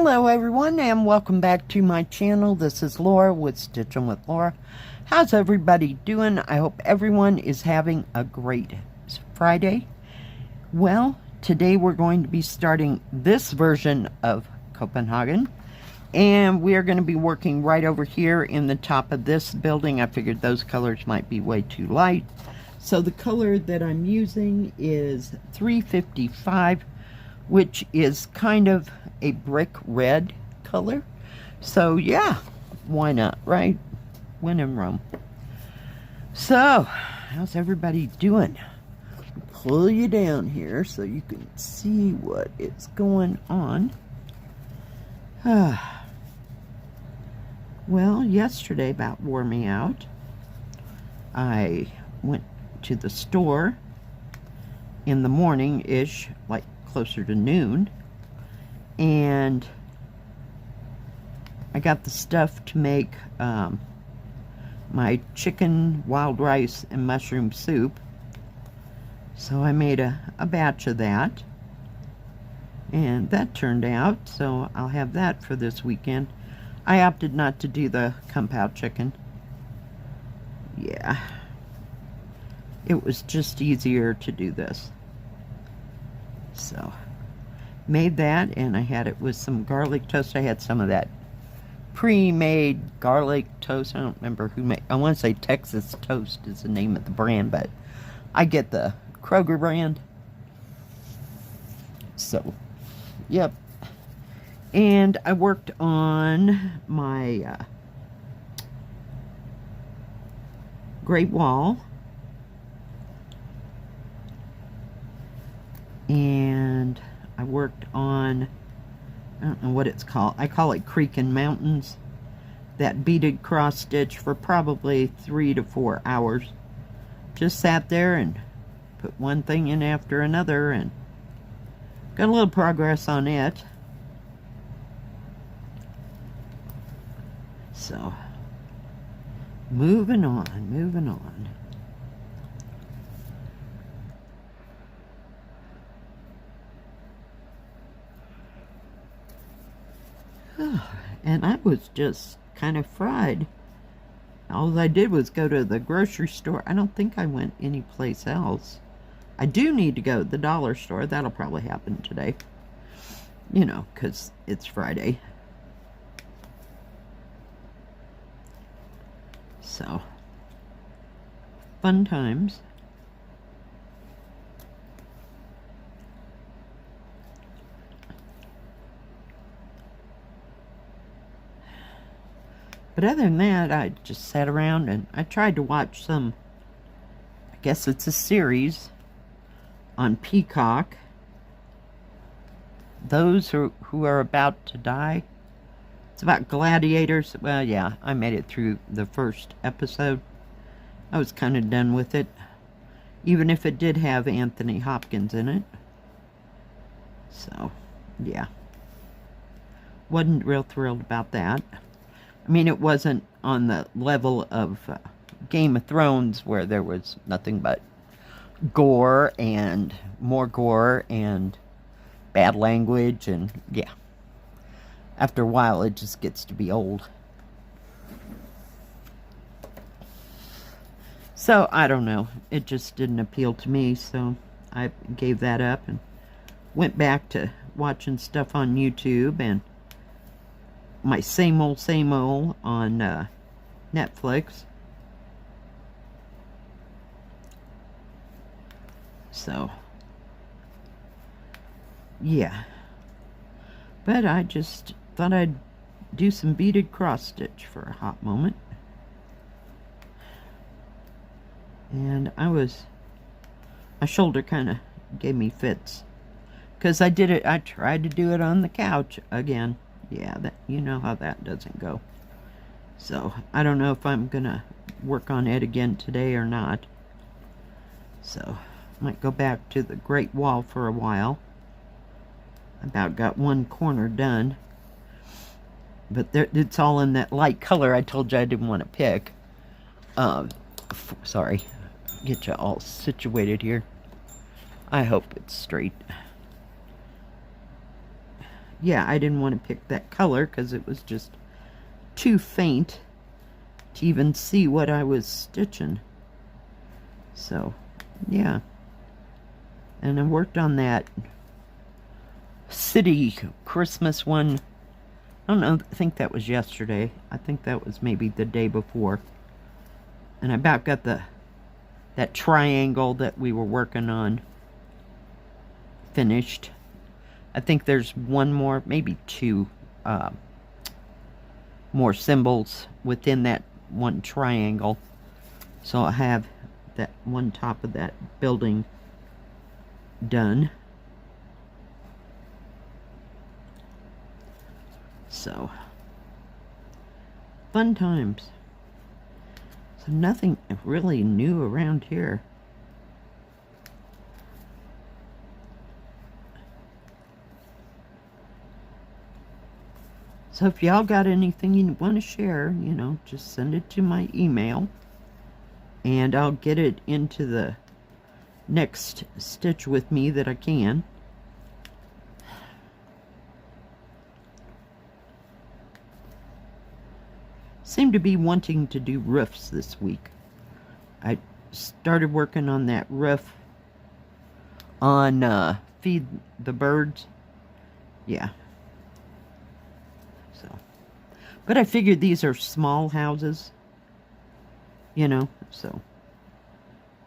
Hello everyone and welcome back to my channel. This is Laura with Stitchin with Laura. How's everybody doing? I hope everyone is having a great Friday. Well, today we're going to be starting this version of Copenhagen, and we are going to be working right over here in the top of this building. I figured those colors might be way too light, so the color that I'm using is 355, which is kind of a brick red color. So yeah, why not, right? When in Rome. So how's everybody doing? Pull you down here so you can see what is going on. Well, yesterday about wore me out. I went to the store in the morning-ish, like closer to noon, and I got the stuff to make my chicken, wild rice, and mushroom soup. So I made a batch of that, and that turned out, so I'll have that for this weekend. I opted not to do the kung-pao chicken. Yeah, it was just easier to do this. So made that, and I had it with some garlic toast. I had some of that pre-made garlic toast. I don't remember who made. I want to say Texas Toast is the name of the brand, but I get the Kroger brand. So, yep. And I worked on my Great Wall. And I worked on, I don't know what it's called. I call it Creek and Mountains. That beaded cross stitch for probably 3 to 4 hours. Just sat there and put one thing in after another, and got a little progress on it. So, moving on. And I was just kind of fried. All I did was go to the grocery store. I don't think I went anyplace else. I do need to go to the dollar store. That'll probably happen today. You know, because it's Friday. So, fun times. But other than that, I just sat around and I tried to watch some, I guess it's a series on Peacock. Those who are about to die. It's about gladiators. Well, yeah, I made it through the first episode. I was kind of done with it, even if it did have Anthony Hopkins in it. So, yeah. Wasn't real thrilled about that. I mean, it wasn't on the level of Game of Thrones, where there was nothing but gore and more gore and bad language, and yeah. After a while, it just gets to be old. So, I don't know. It just didn't appeal to me, so I gave that up and went back to watching stuff on YouTube and my same old on Netflix. So, yeah. But I just thought I'd do some beaded cross stitch for a hot moment. And my shoulder kind of gave me fits. Because I tried to do it on the couch again. Yeah, you know how that doesn't go. So, I don't know if I'm gonna work on it again today or not. So, might go back to the Great Wall for a while. About got one corner done. But it's all in that light color I told you I didn't want to pick. Sorry. Get you all situated here. I hope it's straight. yeah, I didn't want to pick that color because it was just too faint to even see what I was stitching. So, yeah. And I worked on that city Christmas one. I don't know, I think that was yesterday. I think that was maybe the day before. And I about got that triangle that we were working on finished. I think there's one more, maybe two more symbols within that one triangle. So I'll have that one top of that building done. So, fun times. So nothing really new around here. So if y'all got anything you want to share, you know, just send it to my email. And I'll get it into the next stitch with me that I can. Seem to be wanting to do roofs this week. I started working on that roof on Feed the Birds. Yeah. So, but I figured these are small houses, you know, so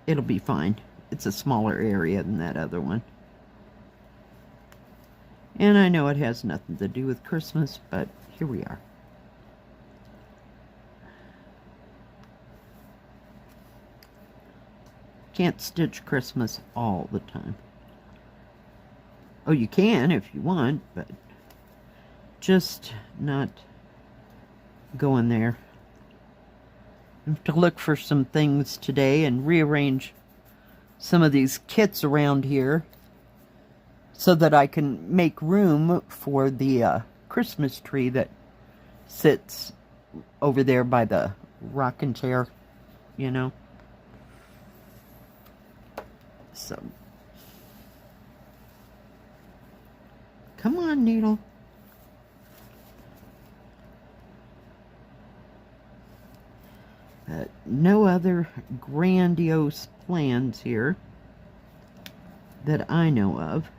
it'll be fine. It's a smaller area than that other one. And I know it has nothing to do with Christmas, but here we are. Can't stitch Christmas all the time. Oh, you can if you want, but just not going there. I have to look for some things today and rearrange some of these kits around here so that I can make room for the Christmas tree that sits over there by the rocking chair, you know. So, come on, needle. No other grandiose plans here that I know of.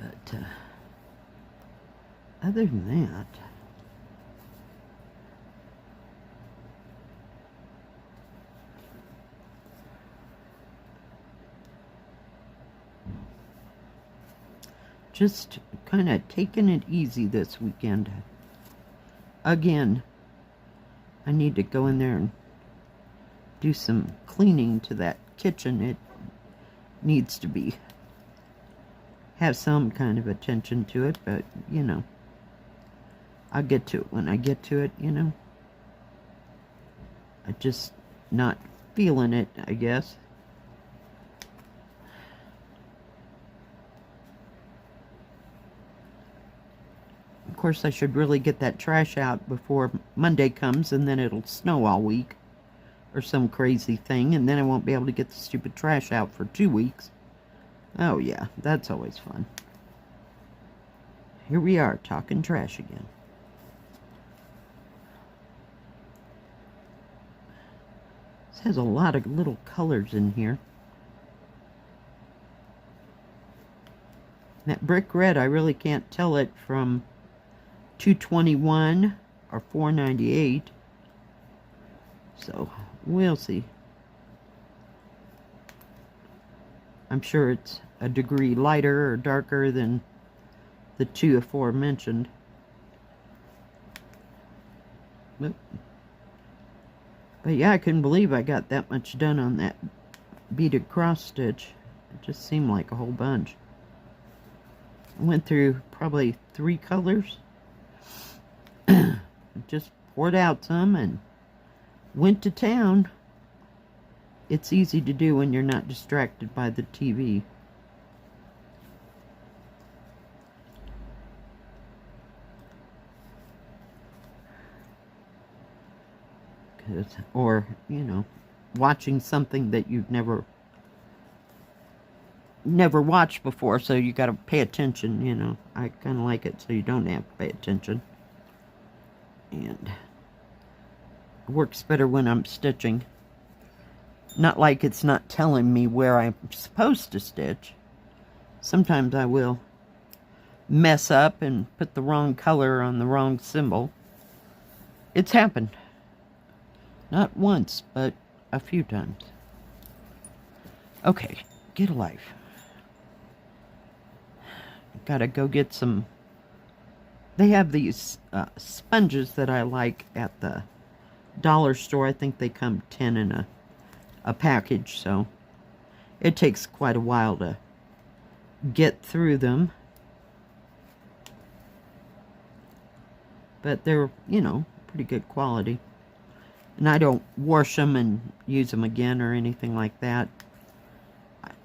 But other than that, just kind of taking it easy this weekend. Again, I need to go in there and do some cleaning to that kitchen. It needs to be, have some kind of attention to it, but, you know, I'll get to it when I get to it, you know. I'm just not feeling it, I guess. Of course, I should really get that trash out before Monday comes, and then it'll snow all week or some crazy thing, and then I won't be able to get the stupid trash out for 2 weeks. Oh yeah, that's always fun. Here we are, talking trash again. This has a lot of little colors in here. That brick red, I really can't tell it from 221 or 498. So, we'll see. I'm sure it's a degree lighter or darker than the two aforementioned. But yeah, I couldn't believe I got that much done on that beaded cross stitch. It just seemed like a whole bunch. I went through probably 3 colors. Just poured out some and went to town. It's easy to do when you're not distracted by the TV. or, watching something that you've never watched before, so you got to pay attention. I kind of like it so you don't have to pay attention. And it works better when I'm stitching. Not like it's not telling me where I'm supposed to stitch. Sometimes I will mess up and put the wrong color on the wrong symbol. It's happened. Not once, but a few times. Okay, get a life. Gotta go get some. They have these sponges that I like at the dollar store. I think they come 10 in a package, so it takes quite a while to get through them. But they're, pretty good quality. And I don't wash them and use them again or anything like that.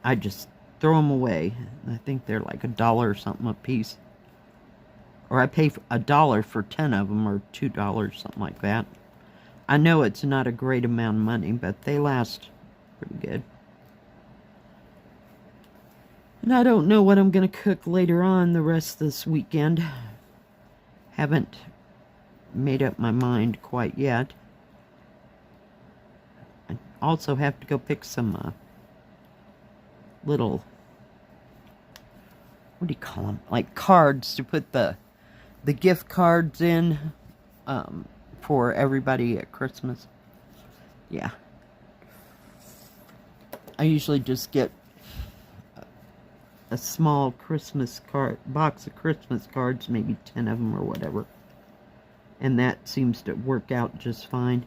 I just throw them away. I think they're like $1 or something a piece. Or I pay $1 for 10 of them, or $2, something like that. I know it's not a great amount of money, but they last pretty good. And I don't know what I'm going to cook later on the rest of this weekend. Haven't made up my mind quite yet. I also have to go pick some little, what do you call them? Like cards to put the gift cards in for everybody at Christmas. Yeah. I usually just get a small Christmas box of Christmas cards, maybe 10 of them or whatever. And that seems to work out just fine.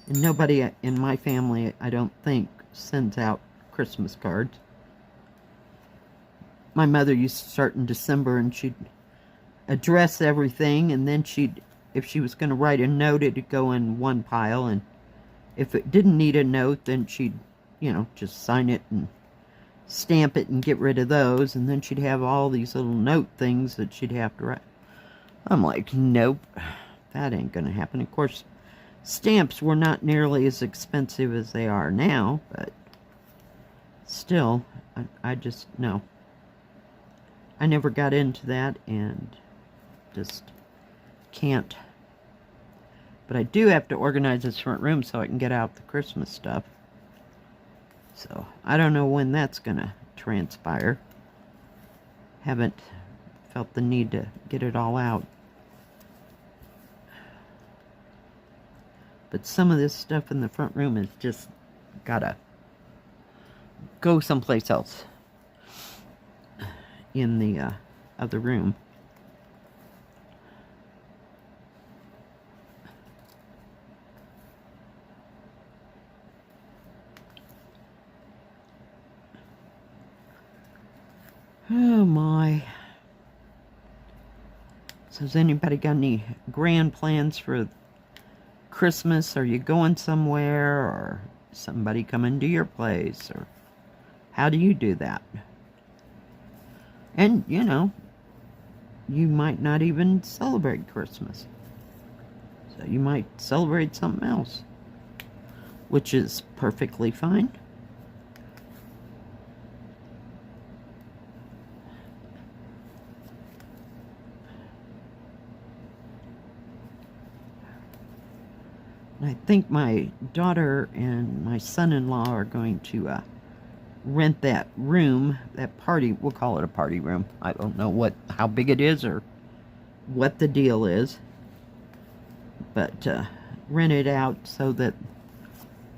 And nobody in my family, I don't think, sends out Christmas cards. My mother used to start in December, and she'd address everything, and then if she was going to write a note, it'd go in one pile, and if it didn't need a note, then she'd, just sign it and stamp it and get rid of those, and then she'd have all these little note things that she'd have to write. I'm like, nope, that ain't gonna happen. Of course, stamps were not nearly as expensive as they are now, but still, I just, no. I never got into that, and just can't. But I do have to organize this front room so I can get out the Christmas stuff. So, I don't know when that's gonna transpire. Haven't felt the need to get it all out. But some of this stuff in the front room is just gotta go someplace else in the other room. Oh my. So has anybody got any grand plans for Christmas? Are you going somewhere, or somebody coming to your place, or how do you do that? And, you might not even celebrate Christmas. So you might celebrate something else, which is perfectly fine. I think my daughter and my son-in-law are going to rent that room, that party, we'll call it a party room. I don't know how big it is or what the deal is, but rent it out so that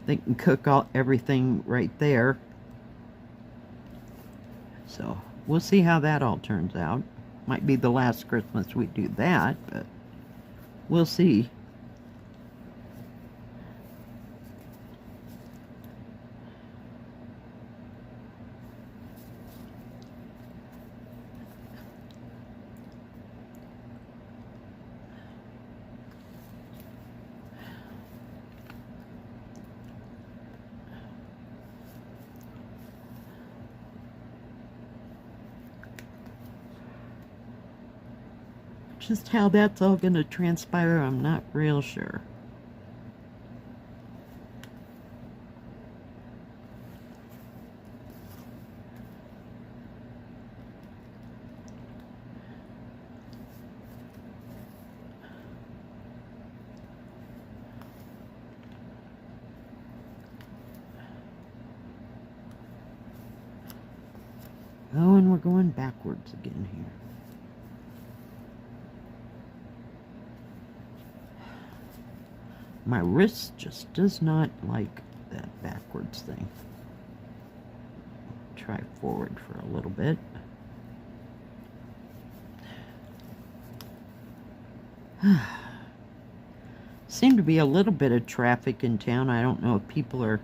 they can cook everything right there. So we'll see how that all turns out. Might be the last Christmas we do that, but we'll see. Just how that's all going to transpire, I'm not real sure. Oh, and we're going backwards again here. My wrist just does not like that backwards thing. Try forward for a little bit. Seem to be a little bit of traffic in town. I don't know if people are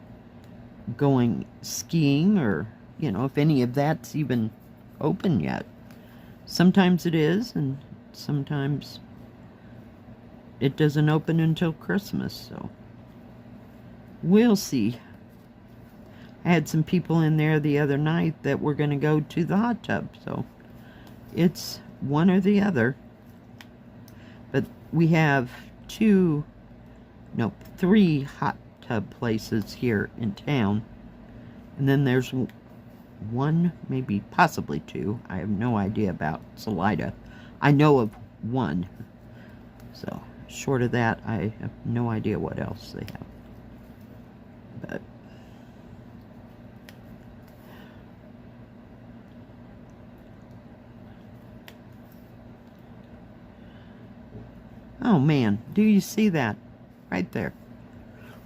going skiing or, you know, if any of that's even open yet. Sometimes it is, and sometimes it doesn't open until Christmas, so we'll see. I had some people in there the other night that were going to go to the hot tub, so it's one or the other. But we have three hot tub places here in town, and then there's one, maybe possibly two. I have no idea about Salida. I know of one, so short of that, I have no idea what else they have. But oh man, do you see that right there?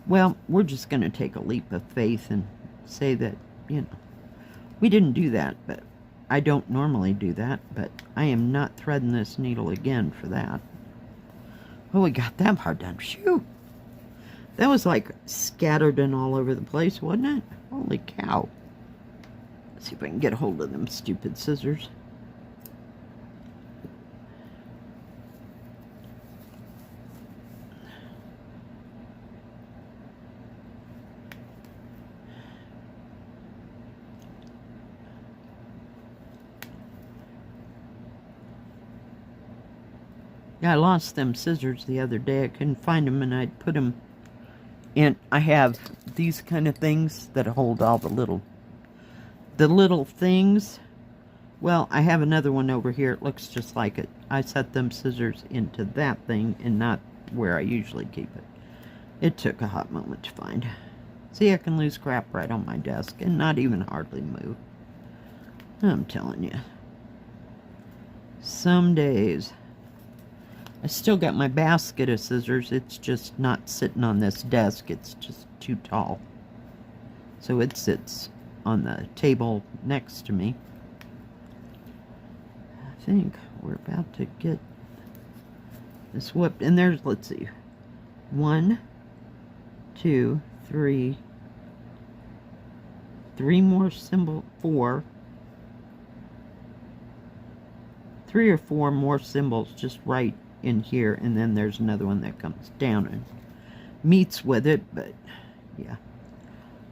Well, we're just going to take a leap of faith and say that, you know, we didn't do that, but I don't normally do that, but I am not threading this needle again for that. Oh, we got that part done. Phew! That was like scattered and all over the place, wasn't it? Holy cow. Let's see if I can get a hold of them stupid scissors. Yeah, I lost them scissors the other day. I couldn't find them, and I'd put them in. I have these kind of things that hold all the little things. Well, I have another one over here. It looks just like it. I set them scissors into that thing and not where I usually keep it. It took a hot moment to find. See, I can lose crap right on my desk and not even hardly move. I'm telling you. Some days. I still got my basket of scissors. It's just not sitting on this desk. It's just too tall. So it sits on the table next to me. I think we're about to get this whipped. And there's, let's see, 1, 2, 3, 3 more symbol, 4. 3 or 4 more symbols just right in here, and then there's another one that comes down and meets with it, but yeah,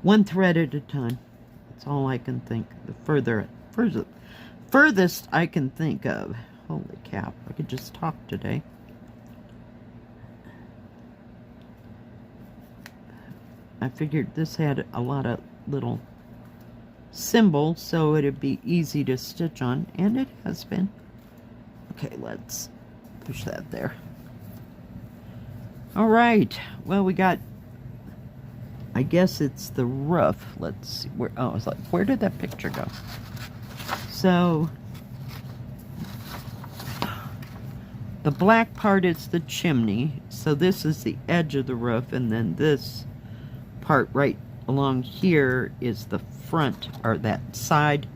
one thread at a time. That's all I can think. The furthest I can think of. Holy cow, I could just talk today. I figured this had a lot of little symbols, so it'd be easy to stitch on, and it has been. Okay, let's push that there. All right, well, we got, I guess it's the roof. Let's see where, oh, I was like, where did that picture go? So the black part is the chimney, so this is the edge of the roof, and then this part right along here is the front, or that side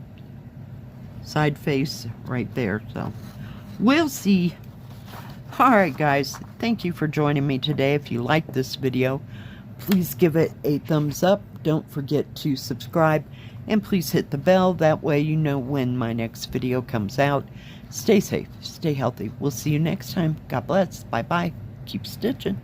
face right there. So we'll see. Alright guys, thank you for joining me today. If you like this video, please give it a thumbs up. Don't forget to subscribe, and please hit the bell. That way you know when my next video comes out. Stay safe, stay healthy. We'll see you next time. God bless. Bye bye. Keep stitching.